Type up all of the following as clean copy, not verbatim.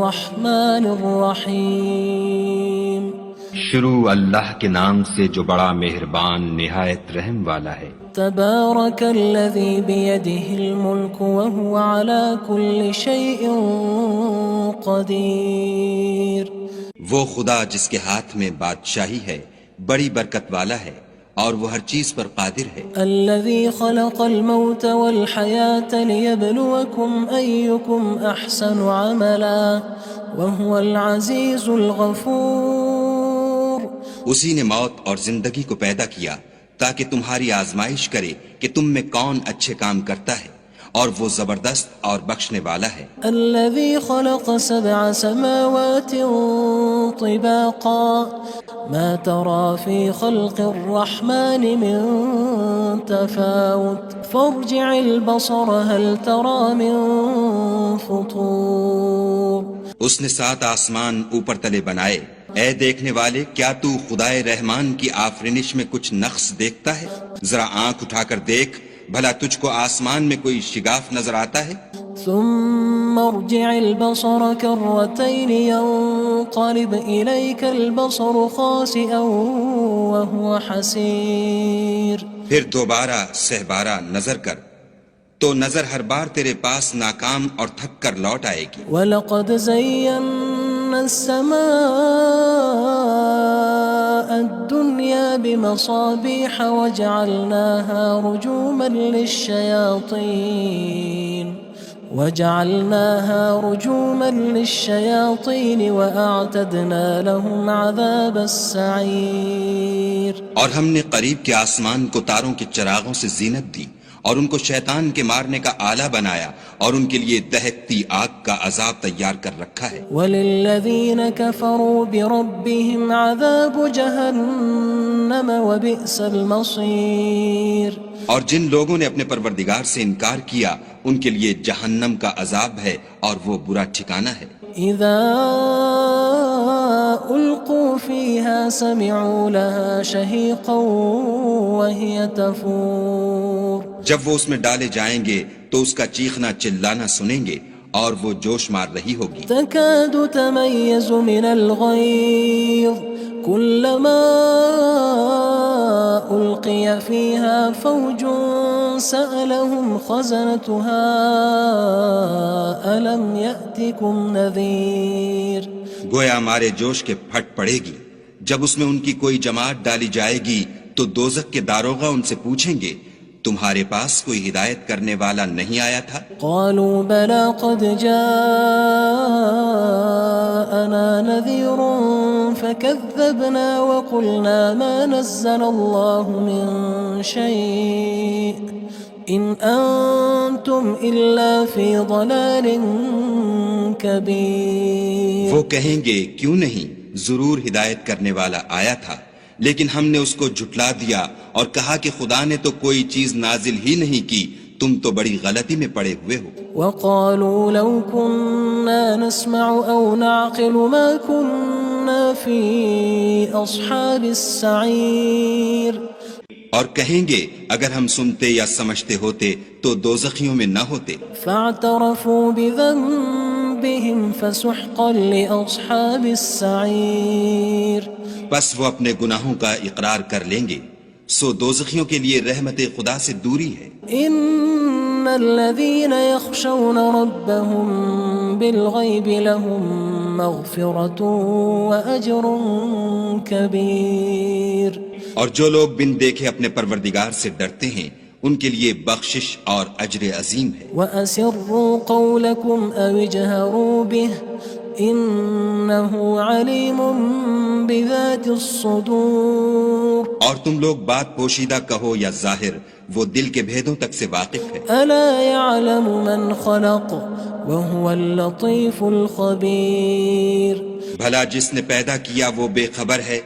الرحمن الرحیم. شروع اللہ کے نام سے جو بڑا مہربان نہایت رحم والا ہے. تبارک الذی بیدہ الملک وہو علی کل شیء قدیر. وہ خدا جس کے ہاتھ میں بادشاہی ہے بڑی برکت والا ہے اور وہ ہر چیز پر قادر ہے. الذي خلق الموت والحياة ليبلوكم أيكم أحسن عملا وهو العزيز الغفور. اسی نے موت اور زندگی کو پیدا کیا تاکہ تمہاری آزمائش کرے کہ تم میں کون اچھے کام کرتا ہے اور وہ زبردست اور بخشنے والا ہے. الذي خلق 7 سماوات طباقا ما ترى في خلق الرحمن من تفاوت فارجع البصر هل ترى من فطور. اس نے 7 آسمان اوپر تلے بنائے. اے دیکھنے والے کیا تو خدائے رحمان کی آفرینش میں کچھ نقص دیکھتا ہے؟ ذرا آنکھ اٹھا کر دیکھ بھلا تجھ کو آسمان میں کوئی شگاف نظر آتا ہے؟ ثم ارجع البصر كرتين ينقلب إليك البصر خاسئا وهو حسير. پھر دوبارہ سہبارہ نظر کر تو نظر ہر بار تیرے پاس ناکام اور تھک کر لوٹ آئے گی. وَلَقَدْ زَيَّنَّا السَّمَاءَ الدُّنْيَا بِمَصَابِيحَ وَجَعَلْنَاهَا رُجُومًا لِلشَّيَاطِينِ وَأَعْتَدْنَا لَهُمْ عَذَابَ السَّعِيرِ. اور ہم نے قریب کے آسمان کو تاروں کے چراغوں سے زینت دی اور ان کو شیطان کے مارنے کا آلہ بنایا اور ان کے لیے دہکتی آگ کا عذاب تیار کر رکھا ہے. وَلِلَّذِينَ كَفَرُوا بِرَبِّهِمْ عَذَابُ جَهَنَّمَ وَبِئْسَ الْمَصِيرُ. اور جن لوگوں نے اپنے پروردگار سے انکار کیا ان کے لیے جہنم کا عذاب ہے اور وہ برا ٹھکانہ ہے. اذا القوا فيها سمعوا لها شهيقا وهي تفور. جب وہ اس میں ڈالے جائیں گے تو اس کا چیخنا چلانا سنیں گے اور وہ جوش مار رہی ہوگی. تكاد تميز من الغيظ كلما ألقي فيها فوج سألهم خزنتها ألم يأتكم نذير. گویا مارے جوش کے پھٹ پڑے گی. جب اس میں ان کی کوئی جماعت ڈالی جائے گی تو دوزخ کے داروغہ ان سے پوچھیں گے تمہارے پاس کوئی ہدایت کرنے والا نہیں آیا تھا؟ قالوا بلى قد جاءنا نذير فكذبنا وقلنا ما نزل الله من شيء إن أنتم إلا في ضلال كبير. وہ کہیں گے کیوں نہیں، ضرور ہدایت کرنے والا آیا تھا لیکن ہم نے اس کو جھٹلا دیا اور کہا کہ خدا نے تو کوئی چیز نازل ہی نہیں کی، تم تو بڑی غلطی میں پڑے ہوئے ہو. وقالوا لو كنا نسمع أو نعقل ما كنا في أصحاب السعير. اور کہیں گے اگر ہم سنتے یا سمجھتے ہوتے تو دوزخیوں میں نہ ہوتے. فاعترفوا بذنبهم فسحقا لأصحاب السعير. بس وہ اپنے گناہوں کا اقرار کر لیں گے، سو دوزخیوں کے لیے رحمت خدا سے دوری ہے. ان الذين يخشون ربهم بالغيب لهم مغفرة وأجر كبير. اور جو لوگ بن دیکھے اپنے پروردگار سے ڈرتے ہیں ان کے لیے بخشش اور اجر عظیم ہے. وَأَسِرُّوا قَوْلَكُمْ أَوِ اجْهَرُوا بِهِ إِنَّهُ عَلِيمٌ بِذَاتِ الصُّدُورِ. اور تم لوگ بات پوشیدہ کہو یا ظاہر، وہ دل کے بھیدوں تک سے واقف ہے. أَلَا يَعْلَمُ مَنْ خَلَقَ وَهُوَ اللَّطِيفُ الْخَبِيرُ. بھلا جس نے پیدا کیا وہ بے خبر ہے،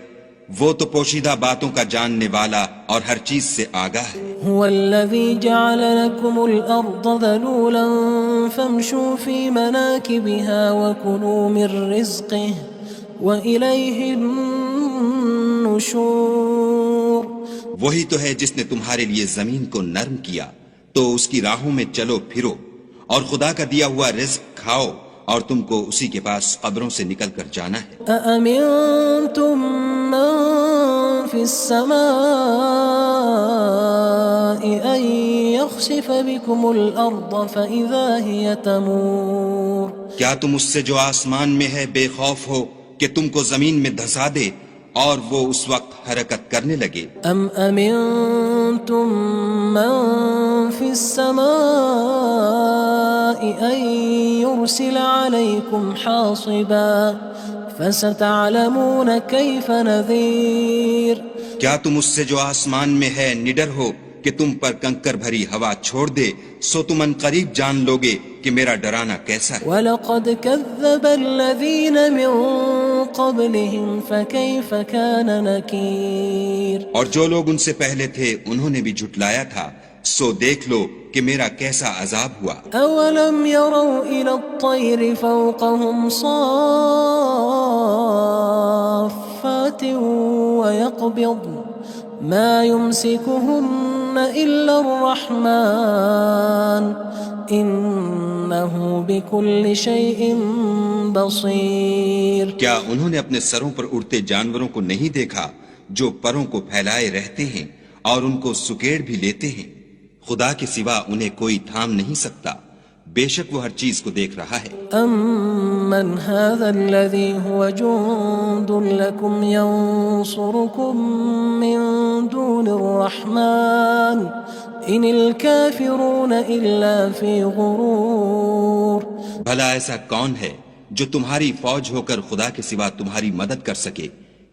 وہ تو پوشیدہ باتوں کا جاننے والا اور ہر چیز سے آگاہ ہے. هو الذي جعل لكم الأرض ذلولا فامشوا في مناكبها وكلوا من رزقه وإليه النشور. وہی تو ہے جس نے تمہارے لیے زمین کو نرم کیا تو اس کی راہوں میں چلو پھرو اور خدا کا دیا ہوا رزق کھاؤ اور تم کو اسی کے پاس قبروں سے نکل کر جانا ہے۔ أأمنتم من في السماء أن يخسف بكم الأرض فإذا هي تمور کیا تم اس سے جو آسمان میں ہے بے خوف ہو کہ تم کو زمین میں دھسا دے اور وہ اس وقت حرکت کرنے لگے؟ أم أمنتم من في السماء أن يرسل عليكم حاصبا فستعلمون كيف نذير کیا تم اس سے جو آسمان میں ہے نڈر ہو کہ تم پر کنکر بھری ہوا چھوڑ دے، سو تم ان قریب جان لوگے کہ میرا ڈرانا کیسا ہے۔ وَلَقَدْ كَذَّبَ الَّذِينَ مِن قَبْلِهِمْ فَكَيْفَ كَانَ نَكِيرٌ اور جو لوگ ان سے پہلے تھے انہوں نے بھی جھٹلایا تھا، سو دیکھ لو کہ میرا کیسا عذاب ہوا۔ أَوَلَمْ يَرَوْا إِلَى الطَّيْرِ فَوْقَهُمْ صَافَّاتٍ وَيَقْبِضْنَ مَا يُمْسِكُهُنَّ إِلَّا الرَّحْمَنُ إِنَّهُ بِكُلِّ شَيْءٍ بَصِيرٌ کیا انہوں نے اپنے سروں پر اڑتے جانوروں کو نہیں دیکھا جو پروں کو پھیلائے رہتے ہیں اور ان کو سکیڑ بھی لیتے ہیں؟ خدا کے سوا انہیں کوئی تھام نہیں سکتا، بے شک وہ ہر چیز کو دیکھ رہا ہے۔ أَمَّنْ هَذَا الَّذِي هُوَ جُندٌ لَكُمْ يَنصُرُكُم مِّن دُونِ الرَّحْمَنِ إِنِ الْكَافِرُونَ إِلَّا فِي غُرُورٍ بھلا ایسا کون ہے جو تمہاری فوج ہو کر خدا کے سوا تمہاری مدد کر سکے؟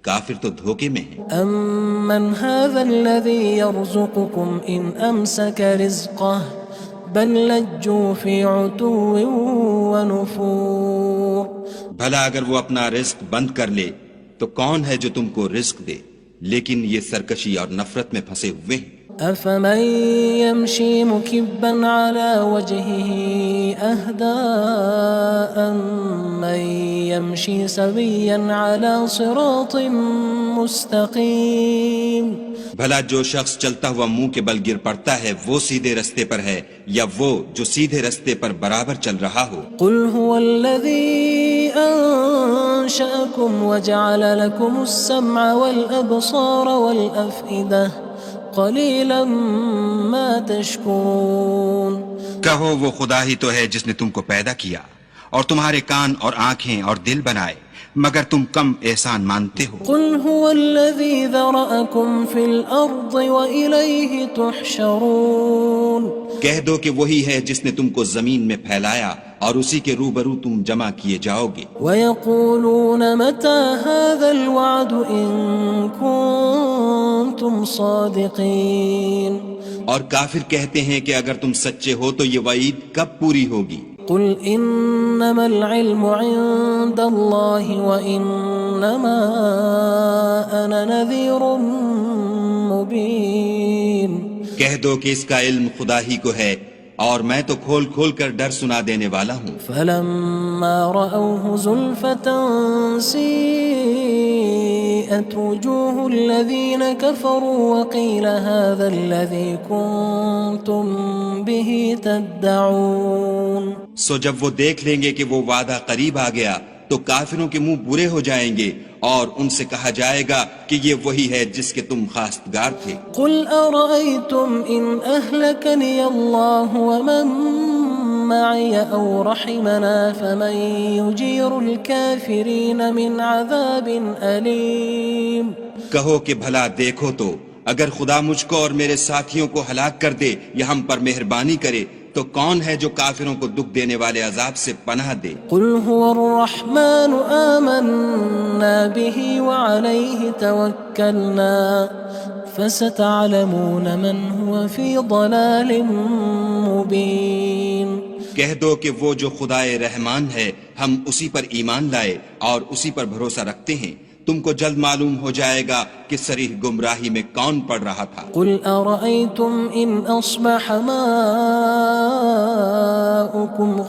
کافر تو دھوکے میں ہیں۔ أَمَّنْ هَذَا الَّذِي يَرْزُقُكُمْ إِنْ أَمْسَكَ رِزْقَهُ بَلْ لَجُّوا فِي عُتُوٍّ وَنُفُورٍ بھلا اگر وہ اپنا رزق بند کر لے تو کون ہے جو تم کو رزق دے؟ لیکن یہ سرکشی اور نفرت میں پھنسے ہوئے ہیں۔ أَفَمَن يَمْشِي مُكِبًّا عَلَى وَجْهِهِ أَهْدَىٰ أَمَّن يَمْشِي سَوِيًّا عَلَى صِرَاطٍ مُّسْتَقِيمٍ بھلا جو شخص چلتا ہوا منہ کے بل گر پڑتا ہے وہ سیدھے رستے پر ہے یا وہ جو سیدھے رستے پر برابر چل رہا ہو؟ قُلْ هُوَ الَّذِي أَنشَأَكُمْ وَجَعَلَ لَكُمُ السَّمْعَ وَالْأَبْصَارَ وَالْأَفْئِدَةَ قَلِيلًا مَا تَشْكُرُونَ کہو وہ خدا ہی تو ہے جس نے تم کو پیدا کیا اور تمہارے کان اور آنکھیں اور دل بنائے، مگر تم کم احسان مانتے ہو۔ قُلْ هُوَ الَّذِي ذَرَأَكُمْ فِي الْأَرْضِ وَإِلَيْهِ تُحْشَرُونَ کہہ دو کہ وہی ہے جس نے تم کو زمین میں پھیلایا اور اسی کے روبرو تم جمع کیے جاؤ گے۔ وَيَقُولُونَ مَتَى هَذَا الْوَعْدُ إِن كُنتُمْ صَادِقِينَ اور کافر کہتے ہیں کہ اگر تم سچے ہو تو یہ وعید کب پوری ہوگی؟ قُلْ إِنَّمَا الْعِلْمُ عِندَ اللَّهِ وَإِنَّمَا أَنَا نَذِيرٌ مُّبِينٌ کہہ دو کہ اس کا علم خدا ہی کو ہے اور میں تو کھول کھول کر ڈر سنا دینے والا ہوں۔ فَلَمَّا رَأَوْهُ زُلْفَةً سِيئَتْ وُجُوهُ الَّذِينَ كَفَرُوا وَقِيلَ هَذَا الَّذِي كُنتُم بِهِ تَدَّعُونَ سو جب وہ دیکھ لیں گے کہ وہ وعدہ قریب آ گیا تو کافروں کے منہ برے ہو جائیں گے اور ان سے کہا جائے گا کہ یہ وہی ہے جس کے تم خواستگار تھے۔ قُلْ أَرَأَيْتُمْ إِنْ أَهْلَكَنِيَ اللَّهُ وَمَن مَّعِيَ أَوْ رَحِمَنَا فَمَن يُجِيرُ الْكَافِرِينَ مِنْ عَذَابٍ أَلِيمٍ کہو کہ بھلا دیکھو تو اگر خدا مجھ کو اور میرے ساتھیوں کو ہلاک کر دے یا ہم پر مہربانی کرے تو کون ہے جو کافروں کو دکھ دینے والے عذاب سے پناہ دے؟ قُلْ هُوَ الرَّحْمَنُ آمَنَّا بِهِ وَعَلَيْهِ تَوَكَّلْنَا فَسَتَعْلَمُونَ مَنْ هُوَ فِي ضَلَالٍ مُّبِينٍ کہہ دو کہ وہ جو خدائے رحمان ہے ہم اسی پر ایمان لائے اور اسی پر بھروسہ رکھتے ہیں، تم کو جلد معلوم ہو جائے گا کہ صریح گمراہی میں کون پڑ رہا تھا۔ قُلْ أَرَأَيْتُمْ إِنْ أَصْبَحَ مَاؤُكُمْ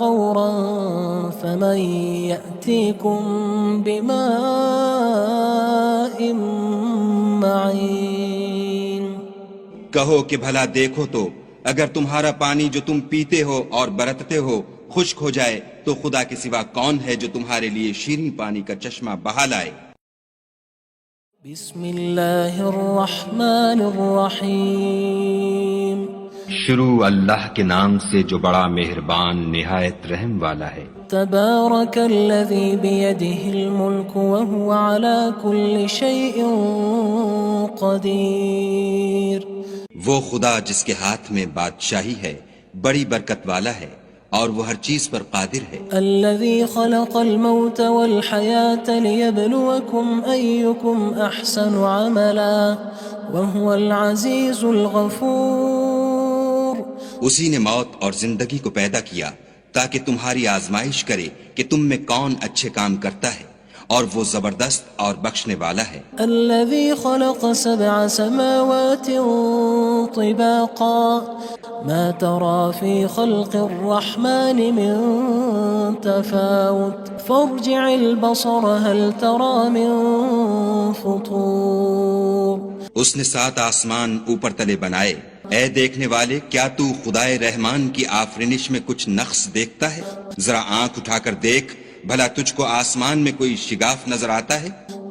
غَوْرًا فَمَن يَأْتِيكُم بِمَاءٍ مَّعِينٍ کہو کہ بھلا دیکھو تو اگر تمہارا پانی جو تم پیتے ہو اور برتتے ہو خشک ہو جائے تو تو خدا کے سوا کون ہے جو تمہارے لیے شیریں پانی کا چشمہ بہا لائے؟ بسم اللہ الرحمن الرحیم شروع اللہ کے نام سے جو بڑا مہربان نہایت رحم والا ہے۔ تبارک الذی بیدہ الملک وہو علی کل شیء قدیر۔ وہ خدا جس کے ہاتھ میں بادشاہی ہے بڑی برکت والا ہے اور وہ ہر چیز پر قادر ہے۔ الذي خلق الموت والحياة ليبلوكم أيكم أحسن عملا وهو العزيز الغفور۔ اسی نے موت اور زندگی کو پیدا کیا تاکہ تمہاری آزمائش کرے کہ تم میں کون اچھے کام کرتا ہے، اور وہ زبردست اور بخشنے والا ہے۔ الذي خلق 7 سماوات طباقا ما ترى في خلق الرحمن من تفاوت فارجع البصر هل ترى من فطور۔ اس نے 7 آسمان اوپر تلے بنائے، اے دیکھنے والے کیا تو خدائے رحمان کی آفرینش میں کچھ نقص دیکھتا ہے؟ ذرا آنکھ اٹھا کر دیکھ، بھلا تجھ کو آسمان میں کوئی شگاف نظر آتا ہے؟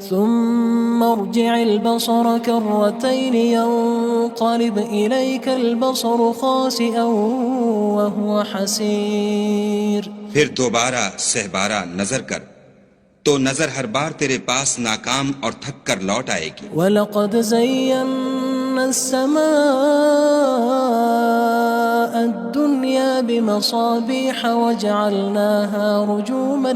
ثم ارجع البصر كرتين ينقلب إليك البصر خاسئا وهو حسير۔ پھر دوبارہ سہبارہ نظر کر تو نظر ہر بار تیرے پاس ناکام اور تھک کر لوٹ آئے گی۔ وَلَقَدْ زَيَّنَّا السَّمَاءَ الدُّنْيَا بِمَصَابِيحَ وَجَعَلْنَاهَا رُجُومًا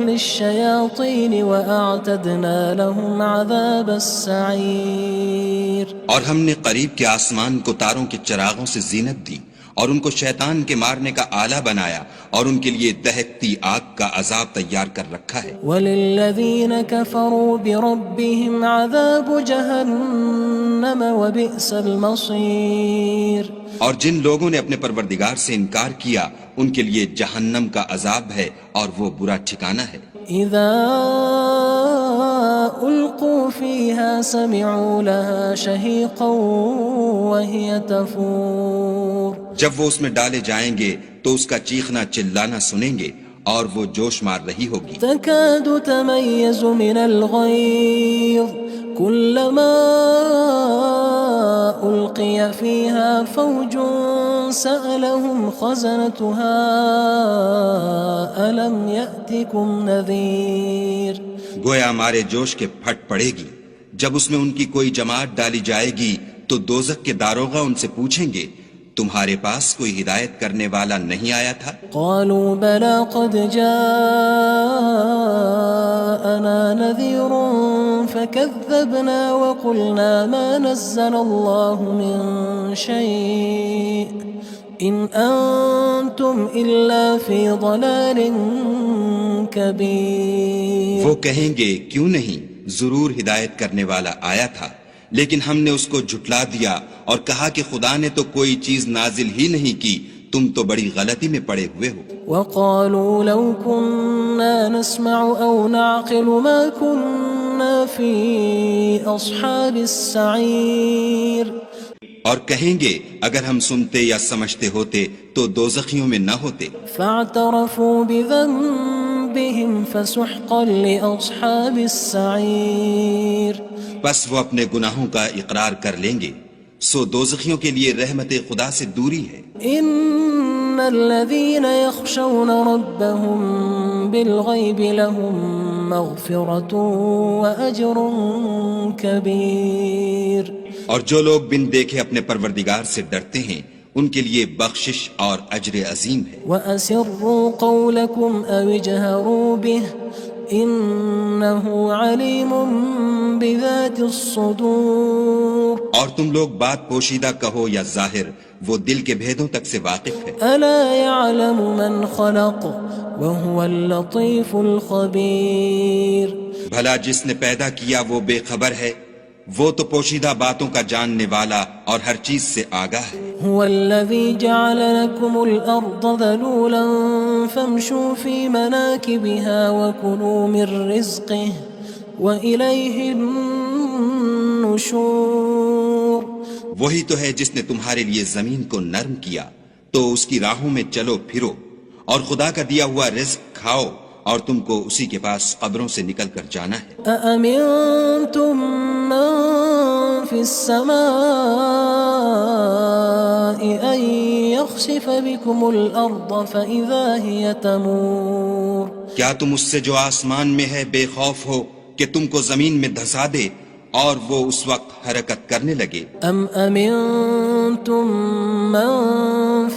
لِلشَّيَاطِينِ وَأَعْتَدْنَا لَهُمْ عَذَابَ السَّعِيرِ۔ اور ہم نے قریب کے آسمان کو تاروں کے چراغوں سے زینت دی اور ان کو شیطان کے مارنے کا آلہ بنایا اور ان کے لیے دہکتی آگ کا عذاب تیار کر رکھا ہے۔ وَلِلَّذِينَ كَفَرُوا بِرَبِّهِمْ عَذَابُ جَهَنَّمَ وَبِئْسَ الْمَصِيرُ۔ اور جن لوگوں نے اپنے پروردگار سے انکار کیا ان کے لیے جہنم کا عذاب ہے اور وہ برا ٹھکانہ ہے۔ اذا القوا فيها سمعوا لها شهيقا وهي تفور۔ جب وہ اس میں ڈالے جائیں گے تو اس کا چیخنا چلانا سنیں گے اور وہ جوش مار رہی ہوگی۔ تكاد تميز من الغيظ كلما ألقي فيها فوج سألهم خزنتها ألم يأتكم نذير۔ گویا ہمارے جوش کے پھٹ پڑے گی جب اس میں ان کی کوئی جماعت ڈالی جائے گی تو دوزخ کے داروغہ ان سے پوچھیں گے تمہارے پاس کوئی ہدایت کرنے والا نہیں آیا تھا؟ قالوا بلى قد جاءنا نذير فكذبنا وقلنا ما نزل الله من شيء إن أنتم إلا في ضلال كبير۔ وہ کہیں گے کیوں نہیں، ضرور ہدایت کرنے والا آیا تھا، لیکن ہم نے اس کو جھٹلا دیا اور کہا کہ خدا نے تو کوئی چیز نازل ہی نہیں کی، تم تو بڑی غلطی میں پڑے ہوئے ہو۔ وقالوا لو كنا نسمع أو نعقل ما كنا في أصحاب السعير۔ اور کہیں گے اگر ہم سنتے یا سمجھتے ہوتے تو دوزخیوں میں نہ ہوتے۔ فاعترفوا بذنبهم فسحقا لأصحاب السعير۔ بس وہ اپنے گناہوں کا اقرار کر لیں گے، سو دوزخیوں کے لیے رحمت خدا سے دوری ہے۔ ان الذين يخشون ربهم بالغيب لهم مغفرة وأجر كبير۔ اور جو لوگ بن دیکھے اپنے پروردگار سے ڈرتے ہیں ان کے لیے بخشش اور اجر عظیم ہے۔ وَأَسِرُّوا قَوْلَكُمْ أَوِ اجْهَرُوا بِهِ إِنَّهُ عَلِيمٌ بِذَاتِ الصُّدُورِ۔ اور تم لوگ بات پوشیدہ کہو یا ظاہر، وہ دل کے بھیدوں تک سے واقف ہے۔ أَلَا يَعْلَمُ مَنْ خَلَقَ وَهُوَ اللَّطِيفُ الْخَبِيرُ۔ بھلا جس نے پیدا کیا وہ بے خبر ہے، وہ تو پوشیدہ باتوں کا جاننے والا اور ہر چیز سے آگاہ ہے۔ هو الذي جعل لكم الأرض ذلولا فامشوا في مناكبها وكلوا من رزقه وإليه النشور۔ وہی تو ہے جس نے تمہارے لیے زمین کو نرم کیا تو اس کی راہوں میں چلو پھرو اور خدا کا دیا ہوا رزق کھاؤ اور تم کو اسی کے پاس قبروں سے نکل کر جانا ہے۔ أأمنتم من في السماء أن يخسف بكم الأرض فإذا هي تمور کیا تم اس سے جو آسمان میں ہے بے خوف ہو کہ تم کو زمین میں دھسا دے اور وہ اس وقت حرکت کرنے لگے؟ أم أمنتم من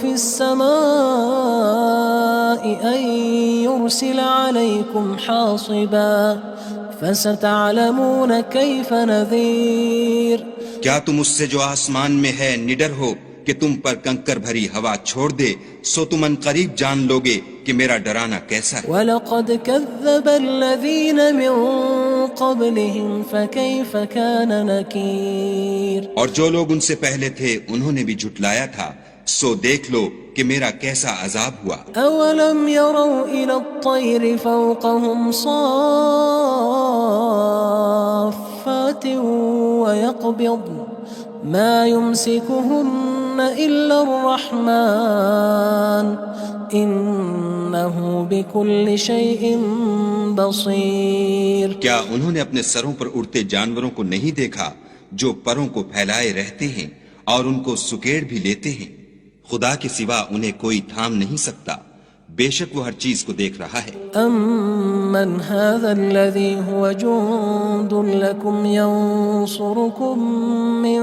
في السماء أن يرسل عليكم حاصبا فستعلمون كيف نذير کیا تم اس سے جو آسمان میں ہے نڈر ہو کہ تم پر کنکر بھری ہوا چھوڑ دے، سو تم ان قریب جان لوگے کہ میرا ڈرانا کیسا ہے۔ وَلَقَدْ كَذَّبَ الَّذِينَ مِن قَبْلِهِمْ فَكَيْفَ كَانَ نَكِيرٌ اور جو لوگ ان سے پہلے تھے انہوں نے بھی جھٹلایا تھا، سو دیکھ لو کہ میرا کیسا عذاب ہوا۔ أَوَلَمْ يَرَوْا إِلَى الطَّيْرِ فَوْقَهُمْ صَافَّاتٍ وَيَقْبِضْنَ مَا يُمْسِكُهُنَّ إِلَّا الرَّحْمَنُ إِنَّهُ بِكُلِّ شَيْءٍ بَصِيرٌ کیا انہوں نے اپنے سروں پر اڑتے جانوروں کو نہیں دیکھا جو پروں کو پھیلائے رہتے ہیں اور ان کو سکیڑ بھی لیتے ہیں؟ خدا کے سوا انہیں کوئی تھام نہیں سکتا، بے شک وہ ہر چیز کو دیکھ رہا ہے۔ أَمَّنْ هَذَا الَّذِي هُوَ جُندٌ لَكُمْ يَنصُرُكُم مِّن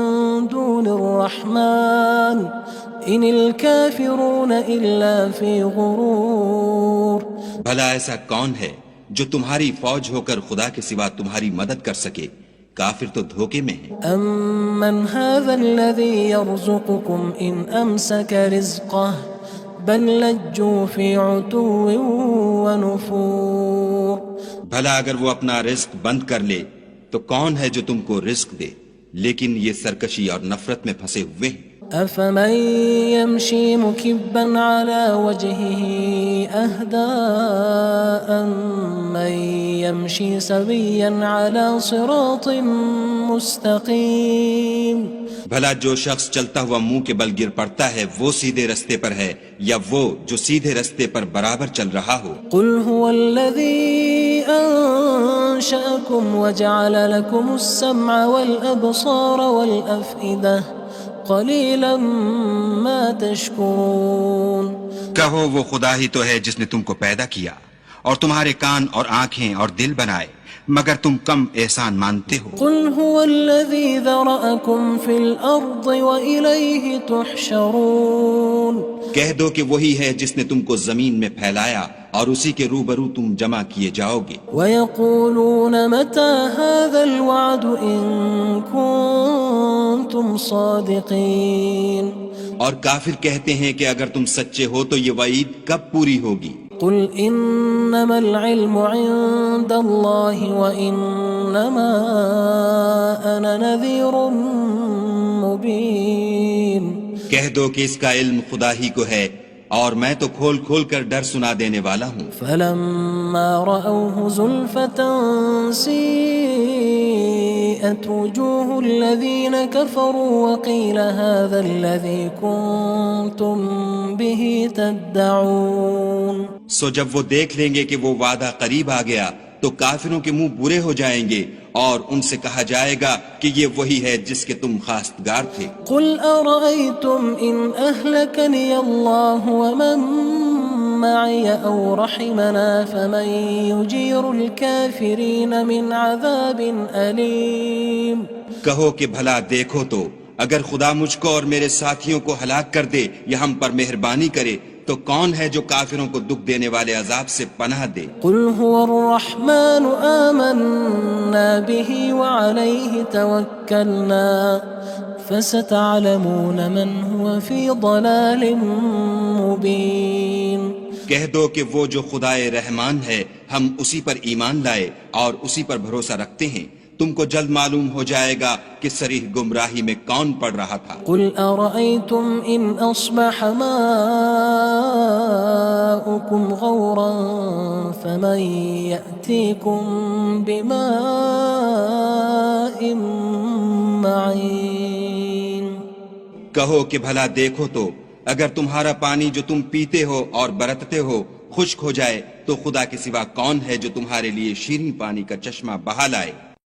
دُونِ الرَّحْمَنِ إِنِ الْكَافِرُونَ إِلَّا فِي غُرُورٍ بھلا ایسا کون ہے جو تمہاری فوج ہو کر خدا کے سوا تمہاری مدد کر سکے؟ کافر تو دھوکے میں ہیں۔ أَمَّنْ هَذَا الَّذِي يَرْزُقُكُمْ إِنْ أَمْسَكَ رِزْقَهُ بَلْ لَجُّوا فِي عُتُوٍّ وَنُفُورٍ بھلا اگر وہ اپنا رزق بند کر لے تو کون ہے جو تم کو رزق دے؟ لیکن یہ سرکشی اور نفرت میں پھنسے ہوئے ہیں۔ أَفَمَن يَمْشِي مُكِبًّا عَلَى وَجْهِهِ أَهْدَىٰ أَمَّن يَمْشِي سَوِيًّا عَلَى صِرَاطٍ مُّسْتَقِيمٍ بھلا جو شخص چلتا ہوا منہ کے بل گر پڑتا ہے وہ سیدھے رستے پر ہے یا وہ جو سیدھے رستے پر برابر چل رہا ہو؟ قُلْ هُوَ الَّذِي أَنشَأَكُمْ وَجَعَلَ لَكُمُ السَّمْعَ وَالْأَبْصَارَ وَالْأَفْئِدَةَ قَلِيلًا مَا تَشْكُرُونَ کہو وہ خدا ہی تو ہے جس نے تم کو پیدا کیا اور تمہارے کان اور آنکھیں اور دل بنائے، مگر تم کم احسان مانتے ہو۔ قُلْ هُوَ الَّذِي ذَرَأَكُمْ فِي الْأَرْضِ وَإِلَيْهِ تُحْشَرُونَ کہہ دو کہ وہی ہے جس نے تم کو زمین میں پھیلایا اور اسی کے روبرو تم جمع کیے جاؤ گے۔ وَيَقُولُونَ مَتَى هَذَا الْوَعْدُ إِن كُنتُمْ صَادِقِينَ اور کافر کہتے ہیں کہ اگر تم سچے ہو تو یہ وعید کب پوری ہوگی؟ قُلْ إِنَّمَا الْعِلْمُ عِندَ اللَّهِ وَإِنَّمَا أَنَا نَذِيرٌ مُّبِينٌ کہہ دو کہ اس کا علم خدا ہی کو ہے اور میں تو کھول کھول کر ڈر سنا دینے والا ہوں۔ فَلَمَّا رَأَوْهُ زُلْفَةً سِيئَتْ وُجُوهُ الَّذِينَ كَفَرُوا وَقِيلَ هَذَا الَّذِي كُنتُم بِهِ تَدَّعُونَ سو جب وہ دیکھ لیں گے کہ وہ وعدہ قریب آ گیا تو کافروں کے منہ برے ہو جائیں گے اور ان سے کہا جائے گا کہ یہ وہی ہے جس کے تم خواستگار تھے۔ قُلْ أَرَأَيْتُمْ إِنْ أَهْلَكَنِيَ اللَّهُ وَمَن مَّعِيَ أَوْ رَحِمَنَا فَمَن يُجِيرُ الْكَافِرِينَ مِنْ عَذَابٍ أَلِيمٍ کہو کہ بھلا دیکھو تو اگر خدا مجھ کو اور میرے ساتھیوں کو ہلاک کر دے یا ہم پر مہربانی کرے تو کون ہے جو کافروں کو دکھ دینے والے عذاب سے پناہ دے؟ قُلْ هُوَ الرَّحْمَنُ آمَنَّا بِهِ وَعَلَيْهِ تَوَكَّلْنَا فَسَتَعْلَمُونَ مَنْ هُوَ فِي ضَلَالٍ مُّبِينٍ کہہ دو کہ وہ جو خدائے رحمان ہے ہم اسی پر ایمان لائے اور اسی پر بھروسہ رکھتے ہیں، تم کو جلد معلوم ہو جائے گا کہ صریح گمراہی میں کون پڑ رہا تھا۔ قُلْ أَرَأَيْتُمْ إِنْ أَصْبَحَ مَاؤُكُمْ غَوْرًا فَمَن يَأْتِيكُم بِمَاءٍ مَّعِينٍ کہو کہ بھلا دیکھو تو اگر تمہارا پانی جو تم پیتے ہو اور برتتے ہو خشک ہو جائے تو خدا کے سوا کون ہے جو تمہارے لیے شیریں پانی کا چشمہ بہا لائے؟